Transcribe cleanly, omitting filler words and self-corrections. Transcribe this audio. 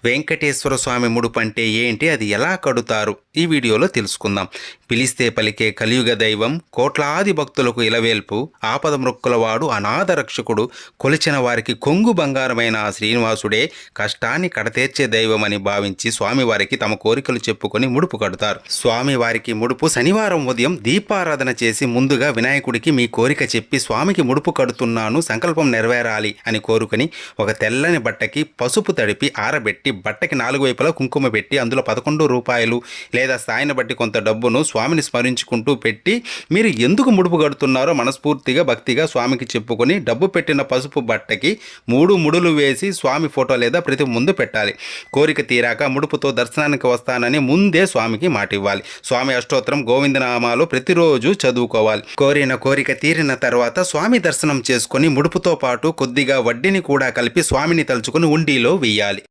వెంకటేశ్వర స్వామి ముడుపు అంటే ఏంటి, అది ఎలా కడుతారు, ఈ వీడియోలో తెలుసుకుందాం. పిలిస్తే పలికే కలియుగ దైవం, కోట్లాది భక్తులకు ఇలవేల్పు, ఆపద మృక్కులవాడు, అనాథ రక్షకుడు, కొలిచిన వారికి కొంగు బంగారమైన ఆ శ్రీనివాసుడే కష్టాన్ని కడతీర్చే దైవం అని భావించి స్వామివారికి తమ కోరికలు చెప్పుకొని ముడుపు కడతారు. స్వామివారికి ముడుపు శనివారం ఉదయం దీపారాధన చేసి ముందుగా వినాయకుడికి మీ కోరిక చెప్పి స్వామికి ముడుపు కడుతున్నాను, సంకల్పం నెరవేరాలి అని కోరుకొని ఒక తెల్లని బట్టకి పసుపు తడిపి ఆరబెట్టి బట్టకి 4 వైపులా కుంకుమ పెట్టి అందులో 11 రూపాయలు లేదా స్థాయిని బట్టి కొంత డబ్బును స్వామిని స్మరించుకుంటూ పెట్టి మీరు ఎందుకు ముడుపు కడుతున్నారో మనస్ఫూర్తిగా భక్తిగా స్వామికి చెప్పుకొని డబ్బు పెట్టిన పసుపు బట్టకి 3 ముడులు వేసి స్వామి ఫోటో లేదా ప్రతి ముందు పెట్టాలి. కోరిక తీరాక ముడుపుతో దర్శనానికి వస్తానని ముందే స్వామికి మాట ఇవ్వాలి. స్వామి అష్టోత్తరం గోవిందనామాలు ప్రతిరోజు చదువుకోవాలి. కోరిన కోరిక తీరిన తర్వాత స్వామి దర్శనం చేసుకొని ముడుపుతో పాటు కొద్దిగా వడ్డీని కూడా కలిపి స్వామిని తలుచుకొని ఉండిలో వేయాలి.